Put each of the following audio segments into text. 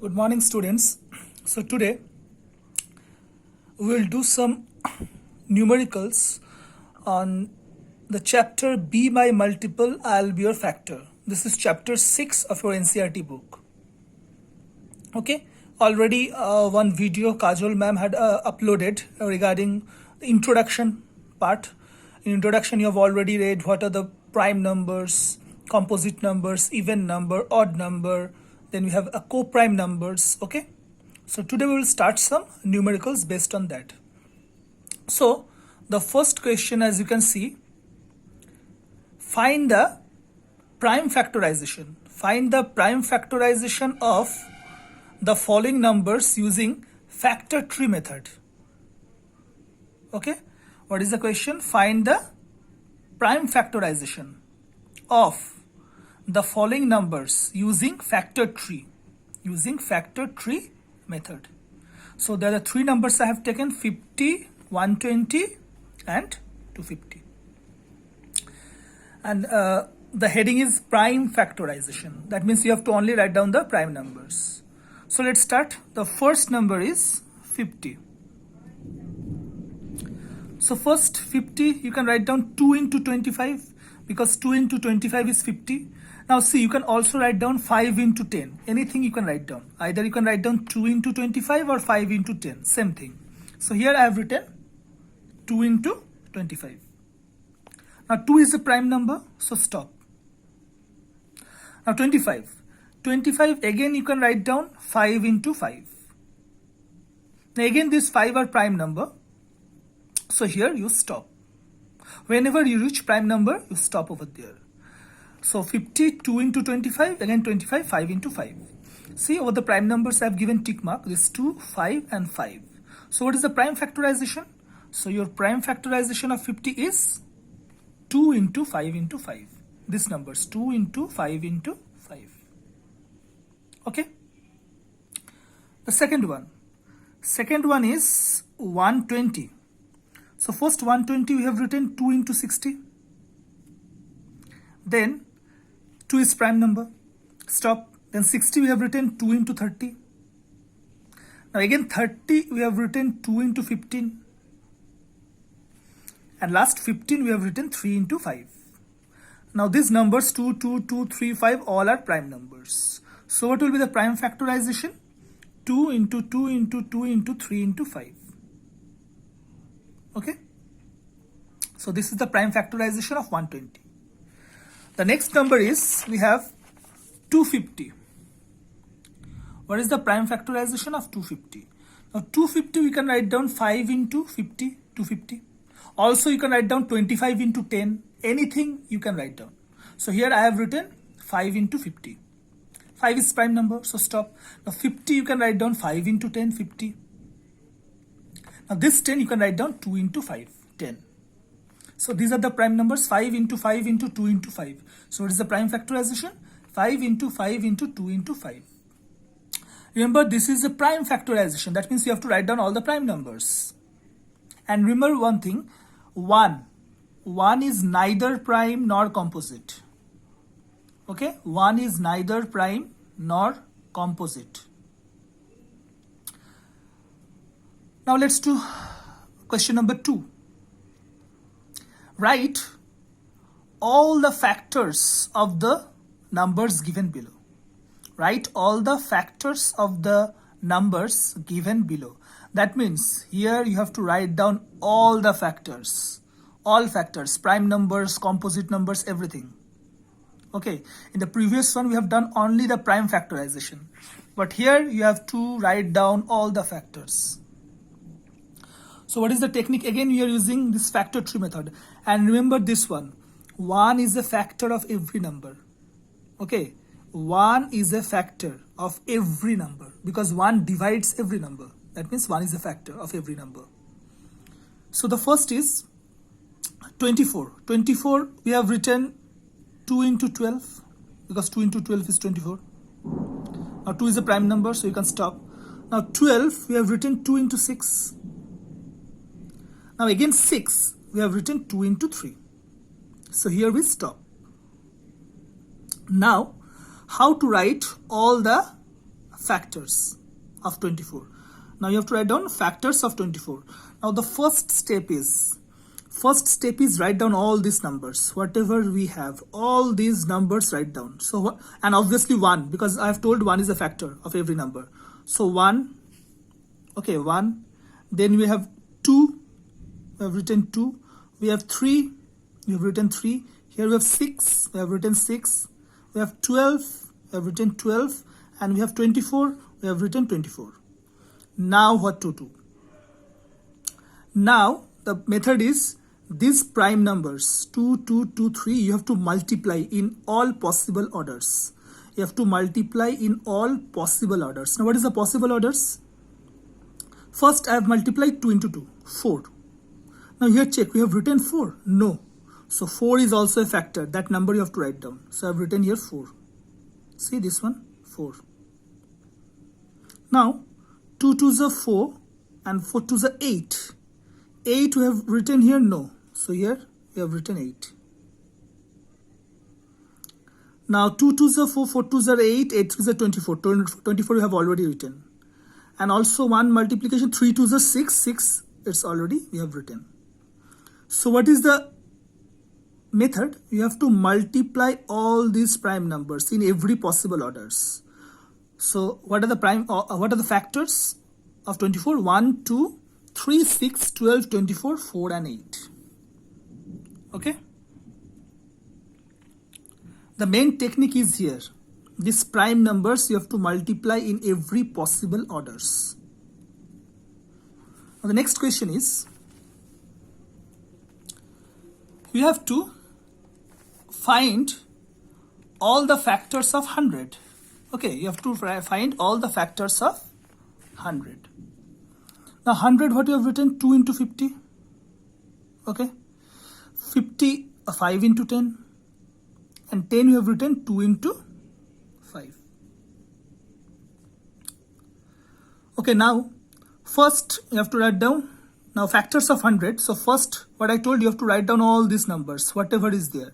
Good morning, students. So today we will do some numericals on the chapter B by multiple, I'll be your factor. This is chapter 6 of your NCERT book. Okay, already one video Kajol ma'am had uploaded regarding the introduction part. In introduction, you have already read what are the prime numbers, composite numbers, even number, odd number. Then we have a co-prime numbers. Okay, so today we will start some numericals based on that. So the first question, as you can see, find the prime factorization. Find the prime factorization of the following numbers using factor tree method. Okay, what is the question? Find the prime factorization of the following numbers using factor tree method. So there are three numbers I have taken: 50, 120 and 250, and the heading is prime factorization. That means you have to only write down the prime numbers. So let's start. The first number is 50. So first 50, you can write down 2 into 25 because 2 into 25 is 50. Now see, you can also write down 5 into 10. Anything you can write down. Either you can write down 2 into 25 or 5 into 10. Same thing. So here I have written 2 into 25. Now 2 is a prime number, so stop. Now 25. 25 again you can write down 5 into 5. Now again these 5 are prime number. So here you stop. Whenever you reach prime number, you stop over there. So 50, 2 into 25, again 25, 5 into 5. See, over the prime numbers I have given tick mark. This 2, 5 and 5. So what is the prime factorization? So your prime factorization of 50 is 2 into 5 into 5. This numbers 2 into 5 into 5. Okay. The second one. Second one is 120. So first 120 we have written 2 into 60. Then 2 is prime number. Stop. Then 60 we have written 2 into 30. Now again 30 we have written 2 into 15. And last 15 we have written 3 into 5. Now these numbers 2, 2, 2, 3, 5 all are prime numbers. So what will be the prime factorization? 2 into 2 into 2 into 3 into 5. Okay. So this is the prime factorization of 120. The next number is, we have 250. What is the prime factorization of 250? Now 250 we can write down 5 into 50, 250. Also you can write down 25 into 10. Anything you can write down. So here I have written 5 into 50. 5 is prime number, so stop. Now 50 you can write down 5 into 10, 50. Now this 10 you can write down 2 into 5, 10. So these are the prime numbers: 5 into 5 into 2 into 5. So what is the prime factorization? 5 into 5 into 2 into 5. Remember, this is a prime factorization. That means you have to write down all the prime numbers. And remember one thing, 1 is neither prime nor composite. Okay, 1 is neither prime nor composite. Now let's do question number 2. Write all the factors of the numbers given below. Write all the factors of the numbers given below. That means here you have to write down all the factors. All factors, prime numbers, composite numbers, everything. Okay, in the previous one we have done only the prime factorization. But here you have to write down all the factors. So what is the technique? Again, we are using this factor tree method. And remember this one. 1 is a factor of every number. Okay. 1 is a factor of every number because 1 divides every number. That means 1 is a factor of every number. So the first is 24. 24 we have written 2 into 12 because 2 into 12 is 24. Now 2 is a prime number, so you can stop. Now 12 we have written 2 into 6. Now again 6 we have written 2 into 3. So here we stop. Now how to write all the factors of 24. Now you have to write down factors of 24. Now the first step is write down all these numbers, whatever we have, all these numbers write down. So, and obviously 1, because I have told 1 is a factor of every number. So 1, okay, 1. Then we have 2, we have written 2. We have 3, we have written 3. Here we have 6, we have written 6. We have 12, we have written 12. And we have 24, we have written 24. Now what to do? Now the method is, these prime numbers 2, 2, 2, 3, you have to multiply in all possible orders. You have to multiply in all possible orders. Now what is the possible orders? First I have multiplied 2 into 2, 4. Now here check, we have written 4. No. So 4 is also a factor. That number you have to write down. So I have written here 4. See this one, 4. Now 2 to the 4 and 4 to the 8. 8 we have written here, no. So here we have written 8. Now 2 to the 4, 4 to the 8, 8 to the 24. 24 we have already written. And also 1 multiplication, 3 to the 6, 6 it's already we have written. So what is the method? You have to multiply all these prime numbers in every possible orders. So what are the factors of 24? 1, 2, 3, 6, 12, 24, 4 and 8. Okay. The main technique is here. These prime numbers you have to multiply in every possible orders. Now the next question is, you have to find all the factors of 100. Okay, you have to find all the factors of 100. Now 100, what you have written? 2 into 50. Okay. 50, 5 into 10. And 10 you have written 2 into 5. Okay, now first you have to write down now factors of 100. So first, what I told you, have to write down all these numbers, whatever is there,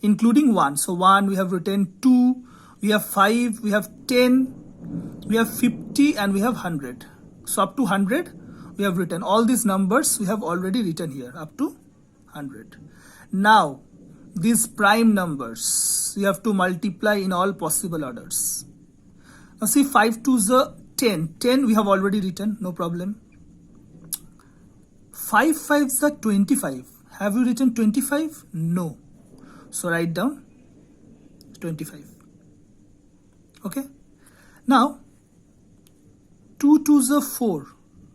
including 1. So 1 we have written, 2, we have 5, we have 10, we have 50 and we have 100. So up to 100 we have written. All these numbers we have already written here up to 100. Now these prime numbers you have to multiply in all possible orders. Now see, 5 to the 10. 10 we have already written, no problem. 5 5s the 25. Have you written 25? No. So write down 25. Okay. Now 2 to the 4.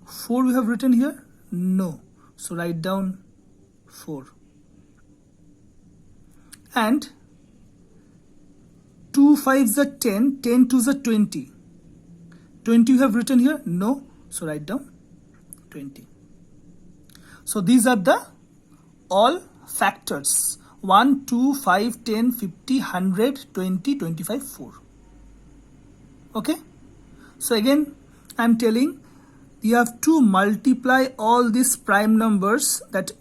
4 we have written here? No. So write down 4. And 2 5s the 10. 10 to the 20. 20 you have written here? No. So write down 20. So these are the all factors. 1, 2, 5, 10, 50, 100, 20, 25, 4. Okay. So again, I am telling you have to multiply all these prime numbers, that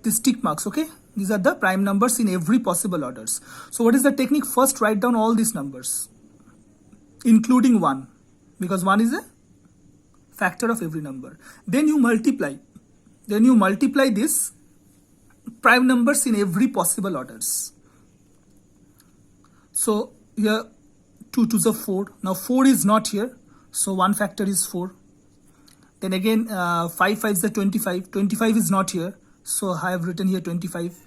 these tick marks. Okay. These are the prime numbers in every possible orders. So what is the technique? First write down all these numbers, including 1, because 1 is a factor of every number. Then you multiply. Then you multiply this prime numbers in every possible orders. So here 2 to the 4. Now 4 is not here. So one factor is 4. Then again 5 5 is the 25. 25 is not here. So I have written here 25.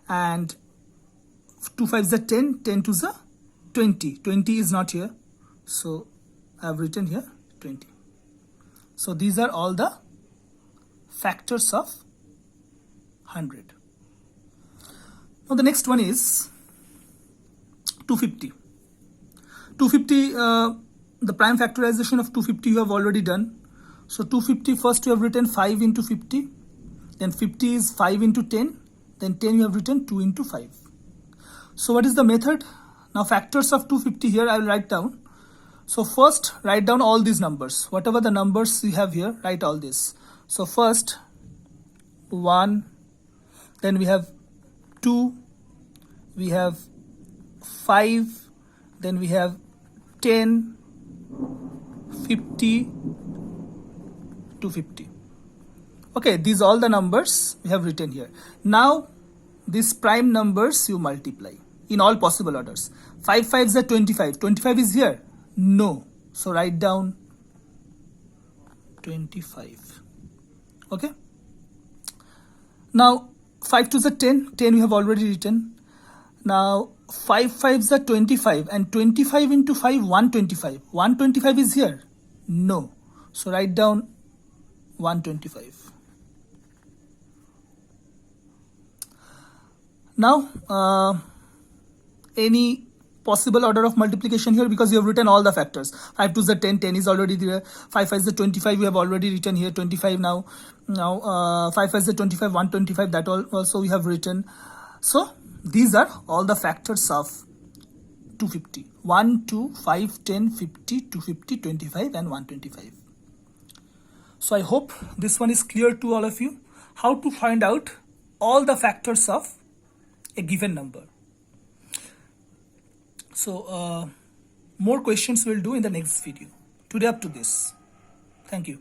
And 2 5 is the 10. 10 to the 20. 20 is not here. So I have written here 20. So these are all the factors of 100. Now the next one is 250. 250, the prime factorization of 250 you have already done. So 250, first you have written 5 into 50. Then 50 is 5 into 10. Then 10 you have written 2 into 5. So what is the method? Now factors of 250 here I will write down. So first write down all these numbers. Whatever the numbers you have here, write all this. So first 1, then we have 2, we have 5, then we have 10, 50, 250. Okay, these all the numbers we have written here. Now these prime numbers you multiply in all possible orders. 5 5s are 25. 25 is here? No. So write down 25. Okay. Now 5 2s are 10. 10 we have already written. Now 5 5s are 25 and 25 into 5 125. 125 is here? No. So write down 125. Now any possible order of multiplication here, because you have written all the factors. 5 2s are 10, 10 is already there. 5 5s are 25, we have already written here 25 now. Now 5 5s are 25, 125, that also we have written. So these are all the factors of 250. 1, 2, 5, 10, 50, 250, 25 and 125. So I hope this one is clear to all of you. How to find out all the factors of a given number. So more questions we'll do in the next video. Today up to this. Thank you.